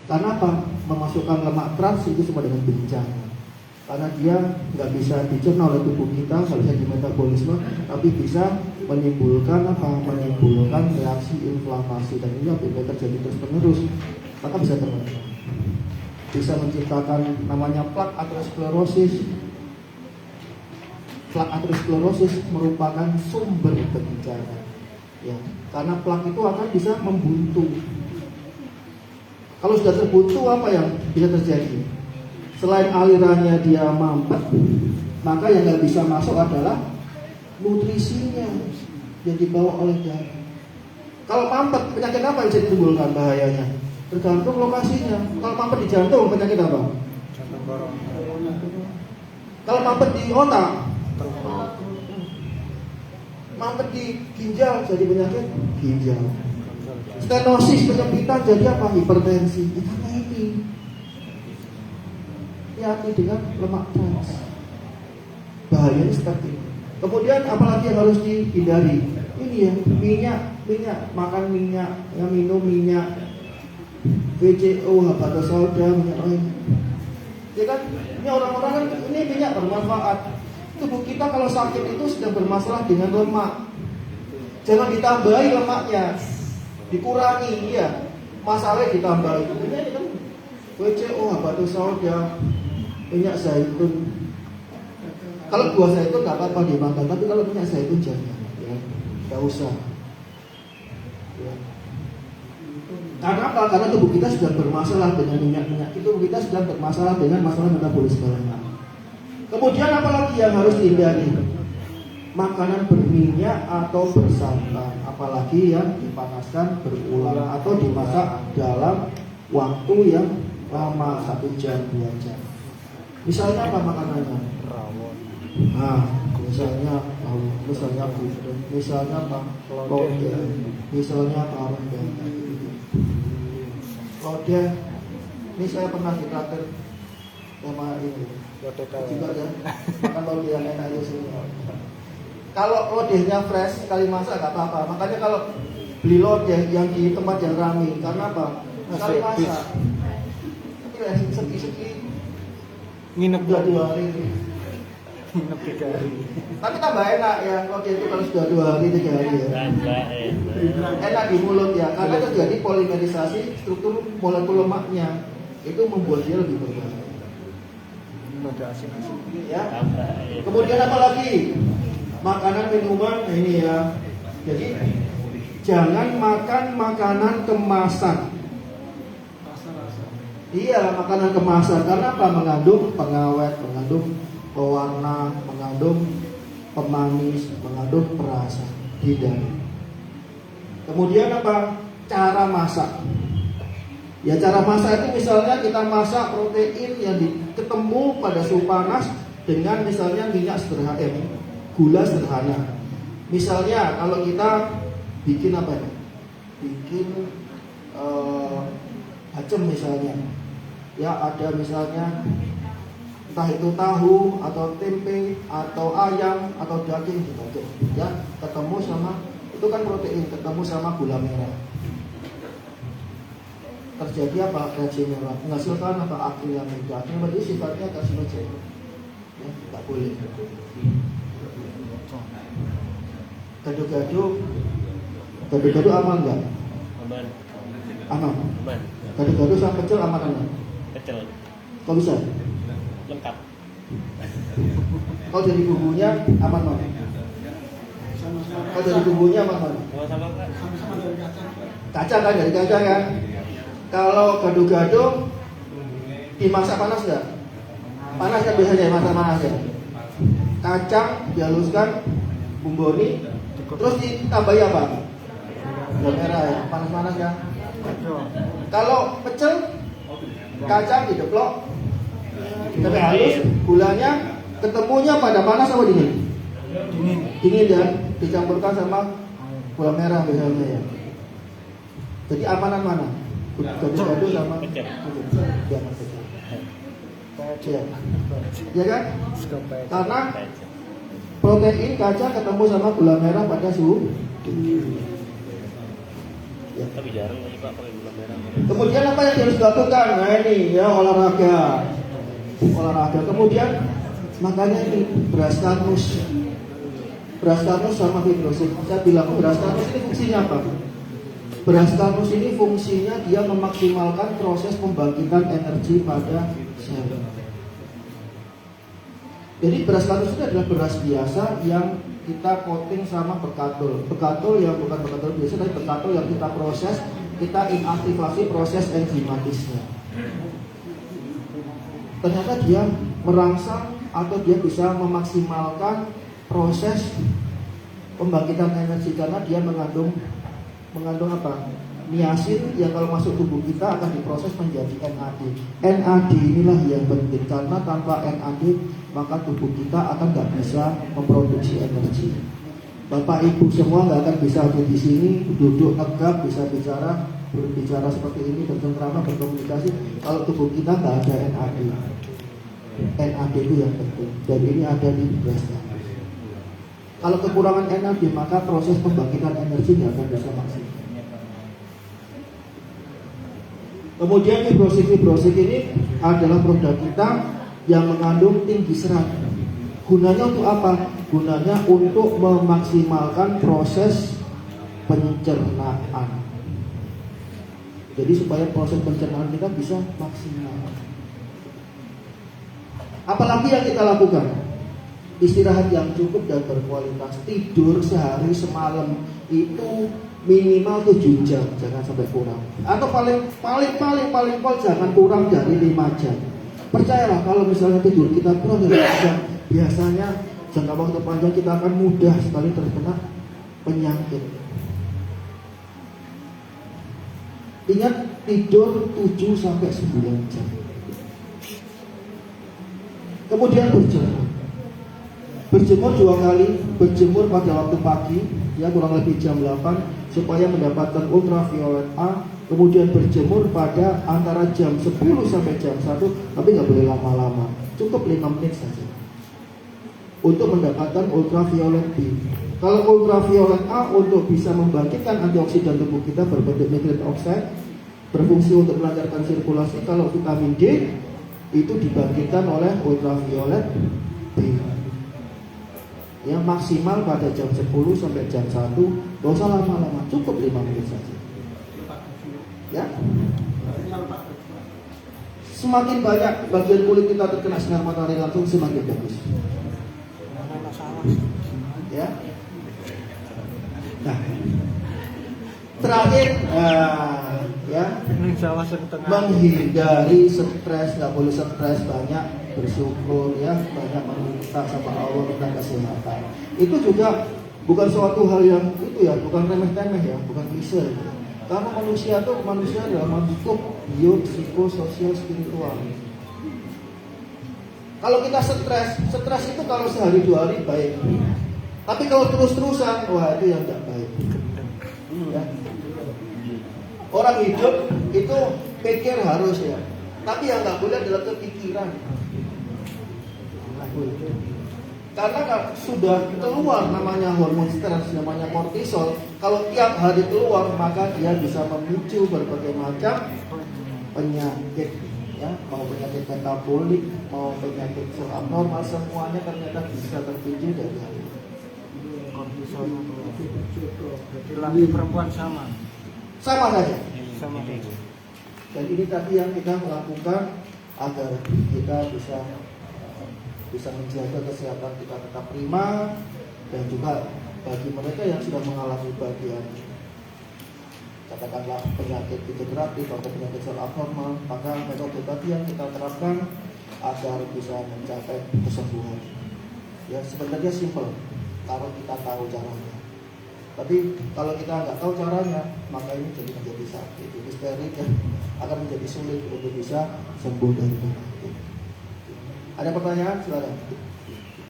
Karena apa? Memasukkan lemak trans itu semua dengan bencana. Karena dia nggak bisa dicerna oleh tubuh kita, nggak bisa di metabolisme, tapi bisa menimbulkan apa? Menimbulkan reaksi inflamasi, dan ini apabila terjadi terus menerus, maka bisa terjadi. Bisa menciptakan namanya plak aterosklerosis. Plak aterosklerosis merupakan sumber bencana, ya, karena plak itu akan bisa membuntu. Kalau sudah terbuntu, apa yang bisa terjadi? Selain alirannya dia mampet, maka yang nggak bisa masuk adalah nutrisinya yang dibawa oleh darah. Kalau mampet, penyakit apa yang bisa ditimbulkan bahayanya? Tergantung lokasinya. Kalau mampet di jantung, penyakit apa? Jantung borong. Kalau mampet di otak, mampet di ginjal, jadi penyakit ginjal. Stenosis, penyempitan, jadi apa? Hipertensi. Karena ini hati dengan lemak trans, bahayanya seperti ini. Kemudian apalagi yang harus dihindari? Ini ya, minyak, makan minyak, yang minum minyak, VCO, habatus sauda, minyak lain. Ya kan, ini orang-orang kan ini minyak bermanfaat. Tubuh kita kalau sakit itu sedang bermasalah dengan lemak. Jangan ditambahi lemaknya, dikurangi, ya. Masalahnya ditambahi. Ini kan VCO, habatus sauda, minyak zaitun. Kalau buah zaitun nggak apa-apa dimakan, tapi kalau minyak zaitun jangan, ya, nggak usah. Ya. Karena apa? Karena tubuh kita sedang bermasalah dengan minyak-minyak itu, kita sedang bermasalah dengan masalah metabolisme lemak. Kemudian apalagi yang harus dihindari? Makanan berminyak atau bersantan, apalagi yang dipanaskan berulang atau dimasak dalam waktu yang lama, 1 jam, 2 jam. Misalnya apa makanannya? Rawon. Nah, misalnya gudeg, misalnya apa? Lodeh, misalnya apa? Lodeh. Ini saya pernah ditraktir sama ini. Juga ya, makan lodeh yang enak itu semua. Kalau lodehnya fresh, sekali masak nggak apa-apa. Makanya kalau beli lodeh yang di tempat yang ramai, karena apa? Sekali masak. Tapi segi-segi nginep 2 hari. Nginep 3 hari. Tapi tambah enak ya, lodeh itu kalau sudah 2 hari, 3 hari ya. Enak di mulut ya, karena terjadi polimerisasi struktur molekul lemaknya. Itu membuat dia lebih berbahaya. Ada asin-asin. Ya. Kemudian apa lagi? Makanan minuman, nah ini ya. Jadi jangan makan makanan kemasan. Iya, makanan kemasan karena apa? Mengandung pengawet, mengandung pewarna, mengandung pemanis, mengandung perasa. Tidak. Kemudian apa? Cara masak. Ya, cara masak itu misalnya kita masak protein yang ketemu pada suhu panas dengan misalnya minyak sederhana, gula sederhana. Misalnya kalau kita bikin apa ya? Bikin bacem misalnya. Ya, ada misalnya entah itu tahu atau tempe atau ayam atau daging gitu. Ya, ketemu sama itu kan protein, ketemu sama gula merah. Terjadi apa? Reaksi merah menghasilkan apa? Akrilamida. Yang berarti sifatnya karsinogen. Ya, tidak boleh. Gado-gado aman nggak? Aman. Gado-gado sama pecel aman nggak? Pecel. Kok bisa? Lengkap. Kalau dari bumbunya aman mana? Kalau dari bumbunya aman mana? Sama-sama kan? Kacang kan, dari kacang kan? Kalau gado-gado dimasak panas nggak? Panas kan biasanya, masak panas ya. Kacang dihaluskan, bumboni, terus ditambahi apa? Gula merah ya, panas-panas kan? Kalau pecel, kacang dideplok, sampai halus, gulanya ketemunya pada panas apa dingin? Dingin ya, dicampurkan sama gula merah biasanya ya. Jadi amanan mana? Gado-gado sama pecel. Ya kan? Karena protein kacang ketemu sama gula merah pada suhu tinggi. Ya. Tapi jarang lagi Pak pakai gula merah. Kemudian apa yang harus dilakukan? Nah ini ya olahraga. Kemudian makanya ini beras karnus. Beras karnus sama fibrosis. Saya bilang beras karnus ini fungsinya apa? Beras karnus ini fungsinya dia memaksimalkan proses pembangkitan energi pada sel. Jadi beras karnus ini adalah beras biasa yang kita coating sama bekatul. Bekatul yang bukan bekatul biasa, tapi bekatul yang kita proses, kita inaktivasi proses enzimatisnya. Ternyata dia merangsang atau dia bisa memaksimalkan proses pembangkitan energi karena dia mengandung apa? Niacin yang kalau masuk tubuh kita akan diproses menjadi NAD. NAD inilah yang penting karena tanpa NAD maka tubuh kita akan nggak bisa memproduksi energi. Bapak Ibu semua nggak akan bisa ada di sini duduk tegak bisa berbicara seperti ini bercengkrama berkomunikasi kalau tubuh kita nggak ada NAD. NAD itu yang penting dan ini ada di beras. Kalau kekurangan NAD maka proses pembangkitan energi nggak akan bisa maksimal. Kemudian fibrosis ini adalah produk kita yang mengandung tinggi serat. Gunanya untuk apa? Gunanya untuk memaksimalkan proses pencernaan. Jadi supaya proses pencernaan kita bisa maksimal. Apalagi yang kita lakukan? Istirahat yang cukup dan berkualitas. Tidur sehari semalam itu minimal 7 jam, jangan sampai kurang. Atau paling jangan kurang dari 5 jam. Percayalah kalau misalnya tidur kita kurang dari 5 jam, biasanya jangka waktu panjang kita akan mudah sekali terkena penyakit. Ingat tidur 7 sampai 9 jam. Kemudian berjemur 2 kali, berjemur pada waktu pagi ya kurang lebih jam 8 supaya mendapatkan ultraviolet A, kemudian berjemur pada antara jam 10 sampai jam 1, tapi nggak boleh lama-lama, cukup 5 menit saja untuk mendapatkan ultraviolet B. Kalau ultraviolet A untuk bisa membangkitkan antioksidan tubuh kita berbentuk nitric oxide, berfungsi untuk melancarkan sirkulasi. Kalau vitamin D itu dibangkitkan oleh ultraviolet B. Yang maksimal pada jam 10 sampai jam 1, gak usah lama-lama, cukup 5 menit saja. Ya. Semakin banyak bagian kulit kita terkena sinar matahari langsung semakin bagus. Ya. Nah, terakhir ya, menghindari stres, nggak boleh stres, banyak bersyukur ya, banyak meminta sama Allah tentang kesehatan. Itu juga bukan suatu hal yang itu ya, bukan remeh-temeh ya, bukan klise. Karena manusia adalah makhluk bio, psikososial, spiritual. Kalau kita stres itu kalau sehari 2 hari baik. Tapi kalau terus-terusan, wah itu yang tidak baik. Ya. Orang hidup itu pikir harus ya, tapi yang nggak boleh adalah kepikiran. Karena sudah keluar namanya hormon stres, namanya kortisol. Kalau tiap hari keluar maka dia bisa memicu berbagai macam penyakit, ya, mau penyakit metabolik, mau penyakit sel abnormal, semuanya ternyata bisa terpicu dari hal ini. Kortisol laki perempuan sama saja. Sama. Dan ini tadi yang kita melakukan agar kita bisa menjaga kesehatan kita tetap prima, dan juga bagi mereka yang sudah mengalami bagian katakanlah penyakit degeneratif atau penyakit sel abnormal, maka metode tadi yang kita terapkan agar bisa mencapai kesembuhan. Ya sebenarnya simpel kalau kita tahu caranya. Tapi kalau kita nggak tahu caranya, maka ini menjadi sakit, jadi steril dan akan menjadi sulit untuk bisa sembuh dari penyakit. Ada pertanyaan? Silakan.